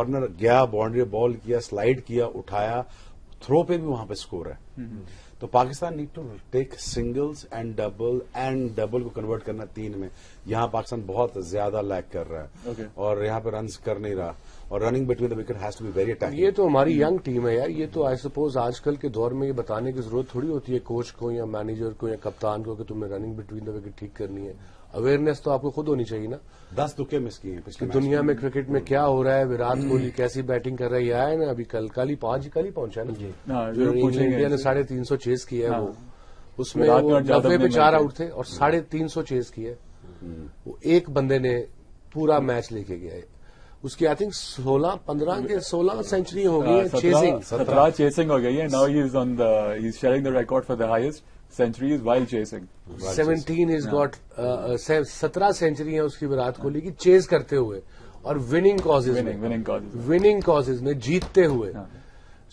Corner گیا, boundary بال کیا, slide کیا, اٹھایا, تھرو پہ بھی وہاں پہ اسکور ہے. تو Pakistan need to take singles and double کو کنورٹ کرنا 3 میں. یہاں پاکستان بہت زیادہ لیک کر رہا ہے اور یہاں پہ رنز کر نہیں رہا, اور running between the wicket has to be very attacking. یہ تو ہماری ینگ ٹیم ہے یار. یہ تو آئی سپوز آج کل کے دور میں یہ بتانے کی ضرورت تھوڑی ہوتی ہے کوچ کو یا مینیجر کو یا کپتان کو کہ تمہیں رننگ بٹوین دا وکٹ ٹھیک کرنی ہے. اویئرنیس تو آپ کو خود ہونی چاہیے نا. 10 دکے مس کیے ہیں پچھلے دنیا میں کرکٹ میں کیا ہو رہا ہے, وراٹ کوہلی کیسی بیٹنگ کر رہا ہے. یہ آیا نا ابھی کل ہی پہنچا ہے نا, جو انڈیا نے 350 چیز کیا ہے, وہ اس میں 90 پہ 4 آؤٹ تھے اور 350 چیز کی ہے. وہ ایک بندے نے پورا میچ لے کے گیا ہے. اس کی آئی تھنک 16 سینچری ہو گئی ہے, 17 چیسنگ ہو گئی ہے. Now he is sharing the record for the highest centuries while chasing. 17 is got 17 century ہیں اس کی وراٹ کوہلی کی چیز کرتے ہوئے اور وننگ کازز میں جیتتے ہوئے.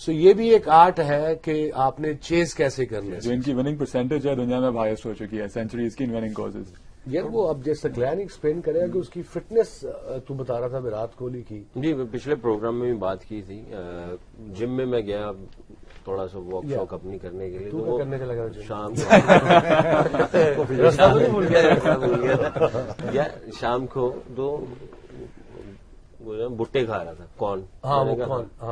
سو یہ بھی ایک آرٹ ہے کہ آپ نے چیز کیسے کرنا ہے. جو ان کی وننگ پرسنٹیج ہے دنیا میں ہائیسٹ ہو چکی ہے سینچریز کی ان وننگ کازز. یار وہ اب جیسے گلین ایکسپلین کرے گا کہ اس کی فٹنس تو بتا رہا تھا وراٹ کوہلی کی. جی پچھلے پروگرام میں بھی بات کی تھی. جم میں گیا تھوڑا سا واک شاک اپنی کرنے کے لیے, تو کرنے کا لگا شام شام کو تو بھٹے کھا رہا تھا. کون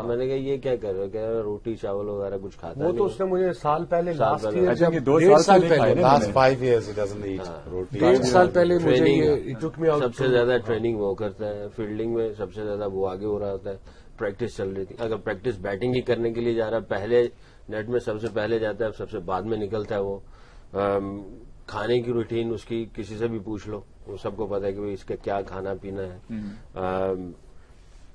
میں نے کہا یہ کیا کر رہے ہو, کہہ رہا روٹی چاول وغیرہ کچھ کھاتا ہے. وہ تو اس نے مجھے سال پہلے 2 سال پہلے last 5 years he doesn't eat روٹی. 1.5 سال پہلے سب سے زیادہ ٹریننگ وہ کرتا ہے. فیلڈنگ میں سب سے زیادہ وہ آگے ہو رہا ہوتا ہے. پریکٹس چل رہی تھی. اگر پریکٹس بیٹنگ ہی کرنے کے لیے جا رہا ہے, پہلے نیٹ میں سب سے پہلے جاتا ہے, سب سے بعد میں نکلتا ہے. وہ کھانے کی روٹین اس کی کسی سے بھی پوچھ لو, وہ سب کو پتا ہے کہ اس کا کیا کھانا پینا ہے.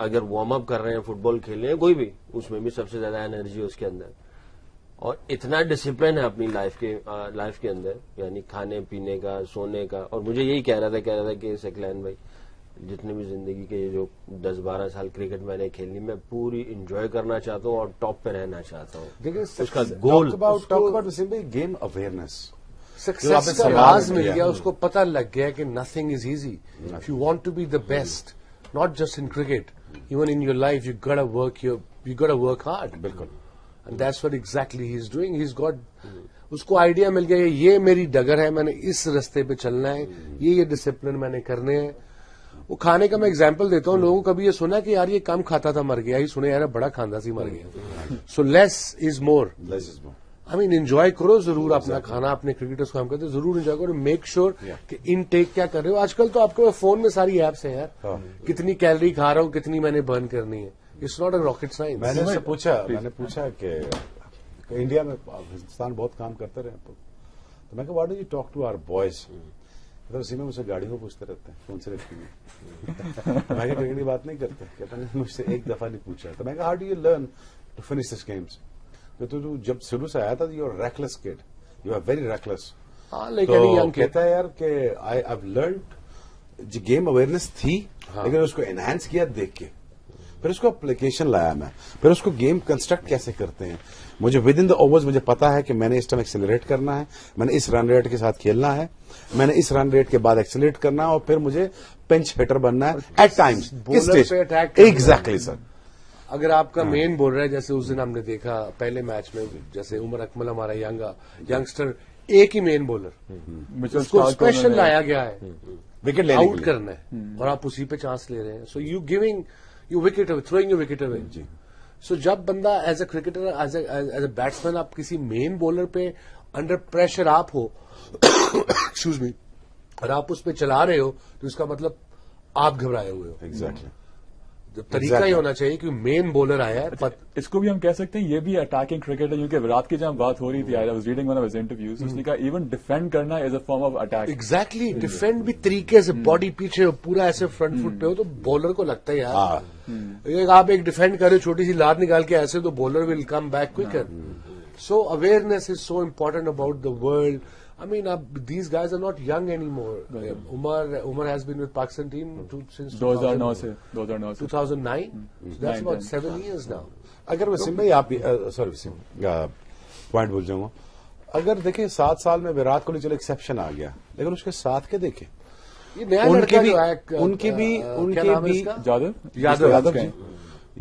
اگر وارم اپ کر رہے ہیں, فٹ بال کھیل رہے ہیں کوئی بھی, اس میں بھی سب سے زیادہ انرجی اس کے اندر, اور اتنا ڈسپلن ہے اپنی لائف کے اندر, یعنی کھانے پینے کا, سونے کا. اور مجھے یہی کہہ رہا تھا کہ سکلین بھائی جتنے بھی زندگی کے جو 10-12 سال کرکٹ میں نے کھیلنی, میں پوری انجوائے کرنا چاہتا ہوں اور ٹاپ پہ رہنا چاہتا ہوں. اس کا گول گیم اویئرنیس, سکسیس کا راز مل گیا. اس کو پتہ لگ گیا کہ nothing is easy. If you want to be the best, not just in cricket, even in your life, you gotta work hard. بالکل. And that's what exactly he's doing. He's got اس کو آئیڈیا مل گیا یہ میری ڈگر ہے, میں نے اس رستے پہ چلنا ہے, یہ ڈسپلن میں نے کرنے ہیں. وہ کھانے کا میں ایگزامپل دیتا ہوں. لوگوں کبھی یہ سنا کہ یار یہ کم کھاتا تھا مر گیا, ہی سنے یار بڑا کھانا سی مر گیا. سو لیس از مور. آئی مین انجوائے کرو ضرور اپنا کھانا. اپنے کرکٹرز کو ہم کہتے ہیں ضرور انجوائے کرو. میک شیور کہ ان ٹیک کیا کر رہے ہو. آج کل تو آپ کے فون میں ساری ایپس ہیں یار, کتنی کیلری کھا رہا ہوں, کتنی میں نے برن کرنی ہے. It's not a rocket science. میں نے پوچھا کہ انڈیا میں ہندوستان بہت کام کرتے رہے, تو میں کہ what do you talk to our boys. اسی میں مجھ سے گاڑی کو پوچھتے رہتے ہیں کون سے رکھتی ہیں. میں کہ کرکٹ کی بات نہیں کرتے, کہتے ہیں مجھ سے ایک دفعہ نہیں پوچھا. تو میں کہا how do you learn to finish this games. تو جب شروع سے آیا تھا you are reckless kid, you are very reckless. تو کہتا ہے یار کہ I have learned, game awareness تھی لیکن اس کو انہینس کیا دیکھ کے, پھر اس کو اپلیکیشن لایا میں, پھر اس کو گیم کنسٹرکٹ کیسے کرتے ہیں. مجھے ود ان دا اوورز مجھے پتا ہے کہ میں نے اس ٹائم ایکسلریٹ کرنا ہے, میں نے اس رن ریٹ کے ساتھ کھیلنا ہے, میں نے اس رن ریٹ کے بعد ایکسلریٹ کرنا ہے, اور پھر مجھے پنچ ہٹر بننا ہے ایٹ ٹائمز. ایگزیکٹلی سر. اگر آپ کا مین بولر ہے, جیسے اس دن ہم نے دیکھا پہلے میچ میں, جیسے عمر اکمل ہمارا ینگسٹر, ایک ہی مین بولر, اس کو اسپیشل لایا گیا ہے وکٹ آؤٹ کرنا ہے, اور آپ اسی پہ چانس لے رہے ہیں. So you giving you wicket away, throwing you wicket away. So جب بندہ as a cricketer, as a batsman, آپ کسی مین بولر پہ انڈر پریشر آپ ہو, ایکسکیوز می, اور آپ اس پہ چلا رہے ہو, تو اس کا مطلب آپ گھبرائے ہوئے ہو. ایگزیکٹلی. طریقہ ہی ہونا چاہیے کہ مین بولر آیا ہے. اس کو بھی ہم کہہ سکتے ہیں یہ بھی اٹیکنگ کرکٹ ہے, کیونکہ وراٹ کی جب بات ہو رہی تھی, I was reading one of his interviews, اس نے کہا ایون ڈیفینڈ کرنا is a form of attack. Exactly. Defend بھی طریقے سے, باڈی پیچھے پورا ایسے فرنٹ فٹ پہ ہو, تو بولر کو لگتا ہے یار آپ ایک ڈیفینڈ کر رہے ہو, چھوٹی سی لات نکال کے ایسے, تو bowler will come back quicker. So awareness is so important about the world. I mean, these guys are not young anymore. Umar has been with Pakistan team since 2009. 2009. So that's about 7 years now. اگر وسیم بھائی آپ sorry Wasim point بول جاؤں گا, اگر دیکھیں 7 سال میں وراٹ کوہلی چلو ایکسیپشن آ گیا, لیکن اس کے ساتھ کے دیکھیں ان کی بھی یادو جی,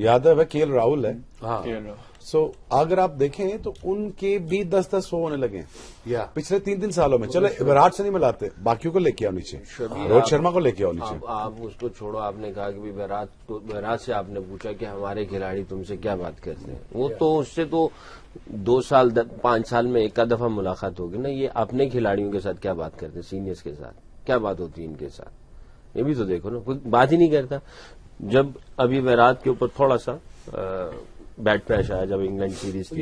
यादव है, केएल राहुल है. हाँ सो अगर आप देखें तो उनके भी 10-10 शो होने लगे या पिछले 3 सालों में. चले विराट से नहीं मिलाते, बाकियों को लेके आओ नीचे, रोहित शर्मा को लेके आओ नीचे. आप उसको छोड़ो, आपने कहा कि भी विराट से आपने पूछा कि हमारे खिलाड़ी तुमसे क्या बात करते हैं. वो तो उससे तो 2 साल 5 साल में एक दफा मुलाकात होगी ना. ये अपने खिलाड़ियों के साथ क्या बात करते हैं, सीनियर्स के साथ क्या बात होती है इनके साथ, ये भी तो देखो ना. कोई बात ही नहीं करता. जब अभी विराट के ऊपर थोड़ा सा बैड पैच आया जब इंग्लैंड सीरीज थी,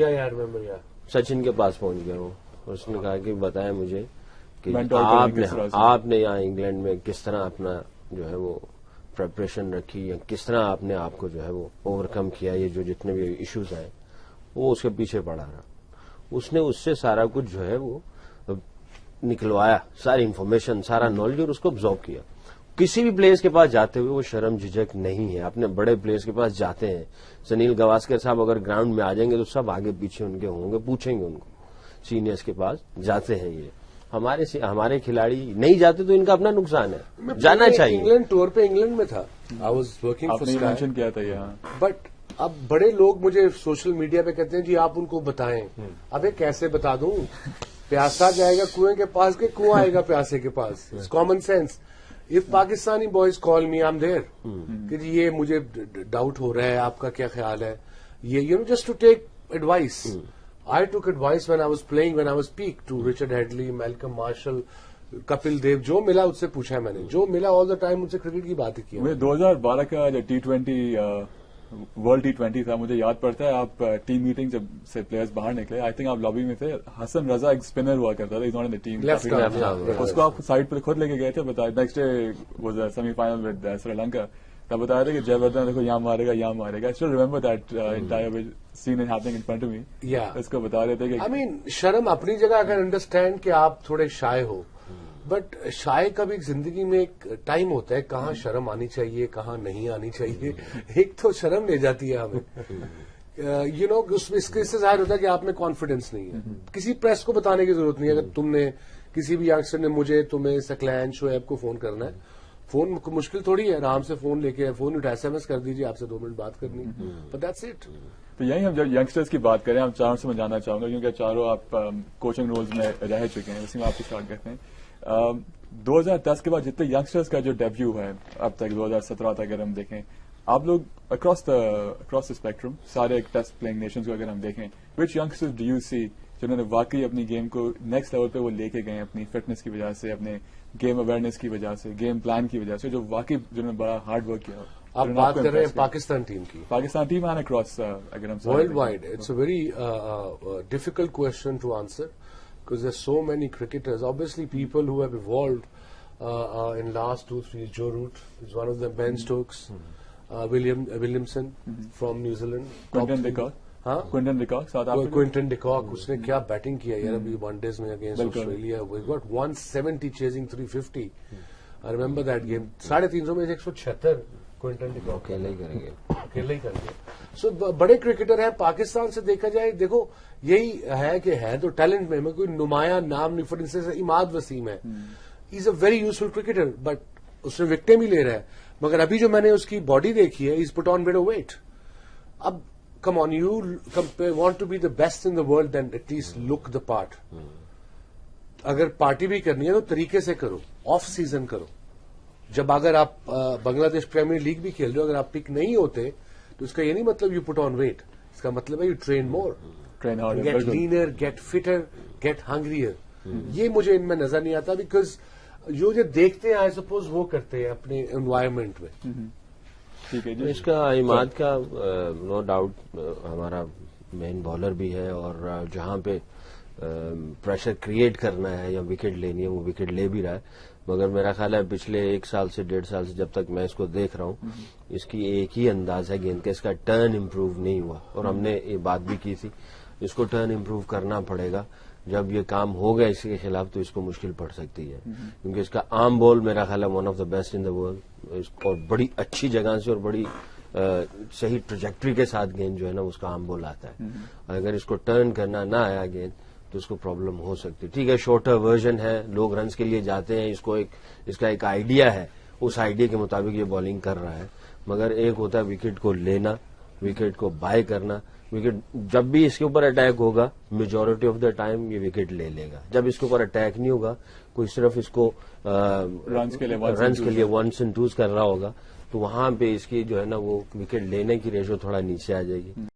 सचिन के पास पहुंच गया वो. उसने कहा कि बताया मुझे कि आपने यहाँ इंग्लैंड में किस तरह अपना जो है वो प्रिपरेशन रखी, या किस तरह आपने आपको जो है वो ओवरकम किया, ये जो जितने भी इश्यूज आए वो उसके पीछे पड़ा रहा. उसने उससे सारा कुछ जो है वो निकलवाया, सारी इंफॉर्मेशन, सारा नॉलेज, और उसको ऑब्जॉर्व किया. किसी भी प्लेयर्स के पास जाते हुए वो शर्म झिझक नहीं है. अपने बड़े प्लेयर्स के पास जाते हैं, सुनील गावस्कर साहब अगर ग्राउंड में आ जाएंगे तो सब आगे पीछे उनके होंगे, पूछेंगे उनको. सीनियर्स के पास जाते हैं ये. हमारे खिलाड़ी नहीं जाते तो इनका अपना नुकसान है, जाना चाहिए. इंग्लैंड टूर पे इंग्लैंड में था, आई वाज वर्किंग फॉर आपने स्काई, मेंशन किया था यहाँ. बट अब बड़े लोग मुझे सोशल मीडिया पे कहते हैं जी आप उनको बताएं. अबे कैसे बता दूं, प्यासा जाएगा कुएं के पास के कुआं आएगा प्यासे के पास. It's common sense. If Pakistani boys call me, I am there कि जी ये मुझे डाउट हो रहा है, आपका क्या ख्याल है, ये you know just to take advice. I took advice when I was playing, when I was peak, to Richard Hadlee, Malcolm Marshall, Kapil Dev. जो मिला उससे पूछा है मैंने, जो मिला ऑल द टाइम मुझसे क्रिकेट की बात ही की. मुझे 2012 का जो T20 वर्ल्ड T20 था, मुझे याद पड़ता है आप टीम मीटिंग जब से प्लेयर्स बाहर निकले, आई थिंक आप लॉबी में थे. हसन रजा एक स्पिनर हुआ करता था, is not in the team. उसको आप साइड पर खुद लेके गए थे. बताया next day was semifinal with Sri Lanka, तब बताया था कि जयवर्धन देखो यहाँ मारेगा, यहाँ मारेगा. I still remember that entire scene is happening in front of me. इसको बता रहे थे कि आई मीन शर्म अपनी जगह, आई कैन अंडरस्टैंड कि आप थोड़े शाय हो, बट शाय का भी जिंदगी में एक टाइम होता है, कहाँ शर्म आनी चाहिए, कहाँ नहीं आनी चाहिए. एक तो शर्म ले जाती है हमें, यू नो, इससे जाहिर होता है कि आप में कॉन्फिडेंस नहीं है. किसी प्रेस को बताने की जरूरत नहीं है. अगर तुमने किसी भी यंगस्टर ने मुझे, तुम्हें, सकलैन, शोएब को फोन करना है, फोन मुश्किल थोड़ी है, आराम से फोन लेके फोन उठा SMS कर दीजिए, आपसे 2 मिनट बात करनी, बट दैट्स इट. तो यही हम जब यंगस्टर्स की बात करें, हम चारों से मैं जानना चाहूंगा, क्योंकि चारों आप कोचिंग रोल्स में रह चुके हैं, उसी में आपको स्टार्ट करते हैं. 2010 के बाद जितने यंगस्टर्स का जो डेब्यू है अब तक 2017 तक अगर हम देखें, आप लोग अक्रॉस द स्पेक्ट्रम सारे टेस्ट प्लेइंग नेशंस को अगर हम देखें, विच यंगस्टर्स डू यू सी जिन्होंने वाकई अपनी गेम को नेक्स्ट लेवल पे वो लेके गए, अपनी फिटनेस की वजह से, अपने गेम अवेयरनेस की वजह से, गेम प्लान की वजह से, जो वाकई जिन्होंने बड़ा हार्ड वर्क किया. आप बात कर रहे हैं पाकिस्तान टीम की. पाकिस्तान टीम एंड अक्रॉस अगर हम worldwide, it's a very difficult question to answer. Because there's so many cricketers. Obviously, people who have evolved in last 2-3 years. Joe Root is one of them. Ben Stokes, Williamson from New Zealand. Quinton de Kock. हाँ, Quinton de Kock, South Africa. Quinton de Kock, उसने क्या batting किया यार अभी one-days में against Australia. We got 170 chasing 350. I remember that game. 350 में 176. Quinton de Kock अकेले ही करेंगे. सो बड़े क्रिकेटर हैं. पाकिस्तान से देखा जाए, देखो यही है कि है तो टैलेंट में कोई नुमाया नाम नहीं. फॉर इंस्टेंस इमाद वसीम है, is a very useful cricketer, but उसने विकेटें भी ले रहा है. मगर अभी जो मैंने उसकी बॉडी देखी है, is put on bit of weight. अब come on, you want to be the best in the world, then at least look the part. अगर पार्टी भी करनी है तो तरीके से करो, ऑफ सीजन करो. जब अगर आप बांग्लादेश प्रीमियर लीग भी खेल रहे हो, अगर आप पिक नहीं होते तो इसका ये नहीं मतलब यू पुट ऑन वेट. इसका मतलब है you train more, get leaner, get fitter, get hungrier. ये मुझे इनमें नजर नहीं आता, बिकॉज जो देखते हैं आई सपोज वो करते हैं अपने एनवायरमेंट में. ठीक है जी. इसका इमाद का नो डाउट हमारा मेन बॉलर भी है, और जहां पे प्रेशर क्रिएट करना है या विकेट लेनी है वो विकेट ले भी रहा है. मगर मेरा ख्याल है पिछले 1 साल से 1.5 साल से जब तक मैं इसको देख रहा हूं, इसकी एक ही अंदाज है गेंद का, इसका टर्न इम्प्रूव नहीं हुआ. और हमने ये बात भी की थी, इसको टर्न इम्प्रूव करना पड़ेगा. जब ये काम हो गया इसके खिलाफ तो इसको मुश्किल पड़ सकती है, क्योंकि इसका आर्म बॉल मेरा ख्याल है one of the best in the world, और बड़ी अच्छी जगह से और बड़ी सही ट्रेजेक्ट्री के साथ गेंद जो है ना उसका आर्म बॉल आता है. अगर इसको टर्न करना ना आया गेंद तो उसको प्रॉब्लम हो सकती है. ठीक है, शॉर्टर वर्जन है, लोग रन्स के लिए जाते हैं, इसका एक आइडिया है, उस आइडिया के मुताबिक ये बॉलिंग कर रहा है. मगर एक होता है विकेट को लेना विकेट को बाय करना। विकेट जब भी इसके ऊपर अटैक होगा मेजॉरिटी ऑफ द टाइम ये विकेट ले लेगा। जब इसके ऊपर अटैक नहीं होगा, कोई सिर्फ इसको रन्स के लिए वंस एंड टूज कर रहा होगा, तो वहां पे इसकी जो है ना वो विकेट लेने की रेशो थोड़ा नीचे आ जाएगी।